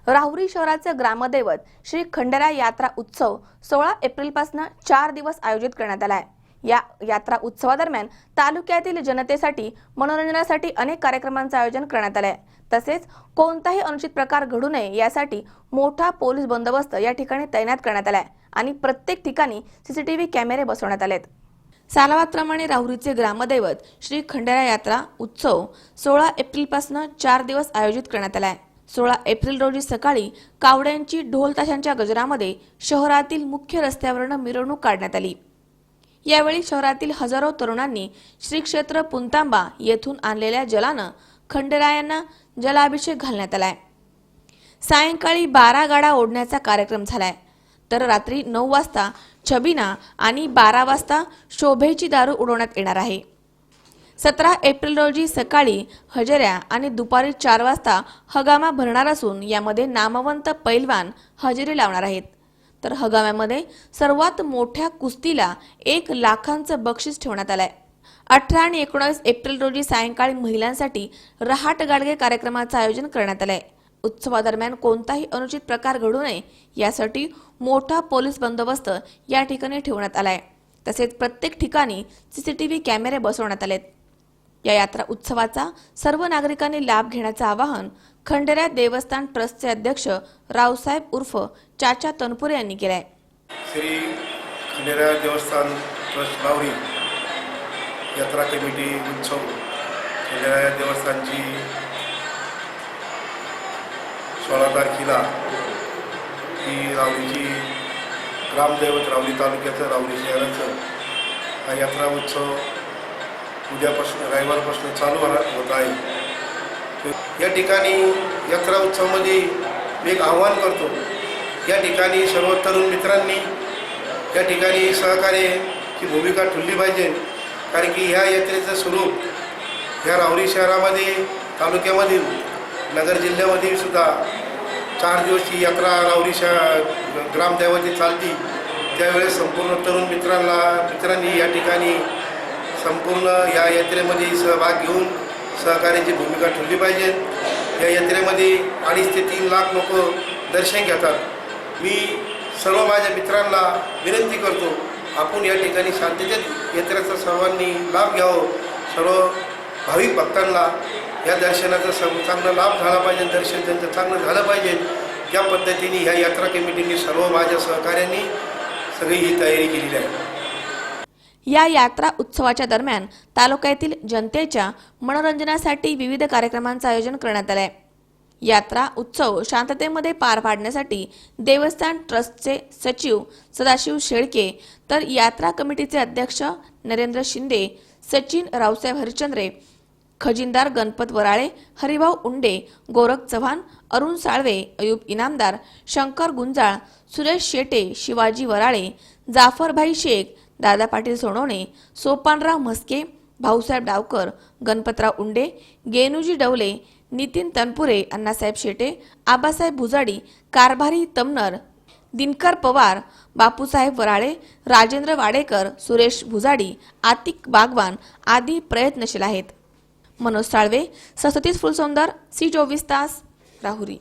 राहुरी शहराचे ग्रामदैवत श्री खंडेराय यात्रा उत्सव 16 एप्रिलपासून 4 दिवस आयोजित करण्यात आला आहे। या यात्रा उत्सवादरम्यान तालुक्यातील जनतेसाठी मनोरंजनासाठी अनेक कार्यक्रमांचे आयोजन करण्यात आले आहे। तसेच कोणताही अनुचित प्रकार घडू नये यासाठी मोठा पोलीस बंदोबस्त या ठिकाणी तैनात करण्यात आला आहे आणि प्रत्येक ठिकाणी सीसीटीव्ही कॅमेरे बसवण्यात आलेत। सालावादप्रमाणे राहुरीचे ग्रामदैवत श्री खंडेराय यात्रा उत्सव 16 एप्रिलपासून 4 दिवस आयोजित करण्यात आला आहे। 16 एप्रिल रोजी सकाळी कावड्यांची ढोल ताशांच्या गजरामध्ये शहरातील मुख्य रस्त्यावरून मिरवणूक काढण्यात आली। यावेळी शहरातील हजारो तरुणांनी श्री क्षेत्र पुंतांबा येथून आणलेल्या जलाने खंडेरायांना जलाभिषेक घालण्यात आलाय। सायंकाळी 12 गाडा ओढण्याचा कार्यक्रम झालाय, तर रात्री 9 वाजता छबिना आणि 12 वाजता शोभेची दारू उडवण्यात येणार आहे। 17 एप्रिल रोजी सकाळी हजेऱ्या आणि दुपारी 4 वाजता हगामा भरणार असून यामध्ये नामवंत पैलवान हजेरी लावणार आहेत। तर हगाम्यामध्ये सर्वात मोठ्या कुस्तीला 1 लाखांचं बक्षीस ठेवण्यात आलंय। 18 आणि 19 एप्रिल रोजी सायंकाळी महिलांसाठी रहाट गाडगे कार्यक्रमाचं आयोजन करण्यात आलंय। उत्सवादरम्यान कोणताही अनुचित प्रकार घडू नये यासाठी मोठा पोलीस बंदोबस्त या ठिकाणी ठेवण्यात आलाय। तसेच प्रत्येक ठिकाणी सीसीटीव्ही कॅमेरे बसवण्यात आलेत। या यात्रा उत्सवाचा सर्व नागरिकांनी लाभ घेण्याचे आवाहन खंडेराय देवस्थान ट्रस्टचे अध्यक्ष रावसाहेब उर्फ चाचा तनपुरे यांनी केले आहे। श्री खंडेराय देवस्थान ट्रस्ट राहुरी यात्रा कमिटी उत्सव खंडेराय देवस्थानची 16 तारखेला ही राहुरीची ग्रामदैवत राहुरी तालुक्याचं राहुरी शहराचं हा यात्रा उत्सव उद्यापासून रविवारपासून चालू होत आहे। या ठिकाणी यात्रा उत्सवामध्ये मी एक आव्हान करतो, या ठिकाणी सर्व तरुण मित्रांनी या ठिकाणी सहकार्याची भूमिका ठेवली पाहिजे। कारण की ह्या यात्रेचं स्वरूप ह्या राहुरी शहरामध्ये तालुक्यामध्ये नगर जिल्ह्यामध्ये सुद्धा 4 दिवस ही यात्रा राहुरी ग्रामदैवती चालती। त्यावेळेस संपूर्ण तरुण मित्रांनी या ठिकाणी संपूर्ण या यात्रेमध्ये सहभाग घेऊन सहकार्याची भूमिका ठेवली पाहिजे। या यात्रेमध्ये 2.5 ते 3 लाख लोक दर्शन घेतात। मी सर्व माझ्या मित्रांना विनंती करतो, आपण या ठिकाणी शांततेत यात्रेचा सर्वांनी लाभ घ्यावा। सर्व भाविक भक्तांना या दर्शनाचा चांगला लाभ झाला पाहिजे, दर्शन त्यांचं चांगलं झालं पाहिजे। त्या पद्धतीने ह्या यात्रा कमिटीने सर्व माझ्या सहकार्यांनी सगळी ही तयारी केलेली आहे। या यात्रा उत्सवाच्या दरम्यान तालुक्यातील जनतेच्या मनोरंजनासाठी विविध कार्यक्रमांचे आयोजन करण्यात आले आहे। यात्रा उत्सव शांततेमध्ये पार पाडण्यासाठी देवस्थान ट्रस्टचे सचिव सदाशिव शेळके, तर यात्रा कमिटीचे अध्यक्ष नरेंद्र शिंदे, सचिन रावसाहेब हरिचंद्रे, खजिनदार गणपत वराळे, हरिभाऊ उंडे, गोरख चव्हाण, अरुण साळवे, अयूब इनामदार, शंकर गुंजाळ, सुरेश शेटे, शिवाजी वराळे, जाफरभाई शेख, दादा पाटील सोनवणे, सोपानराव म्हस्के, भाऊसाहेब डावकर, गणपतराव उंडे, गेनुजी डवले, नितीन तनपुरे, अण्णासाहेब शेटे, आबासाहेब भुजाडी, कारभारी तमनर, दिनकर पवार, बापूसाहेब वराळे, राजेंद्र वाडेकर, सुरेश भुजाडी, आतिक बागवान आदी प्रयत्नशील आहेत। मनोज साळवे, 37 फुलसौंदर, C24 तास, राहुरी।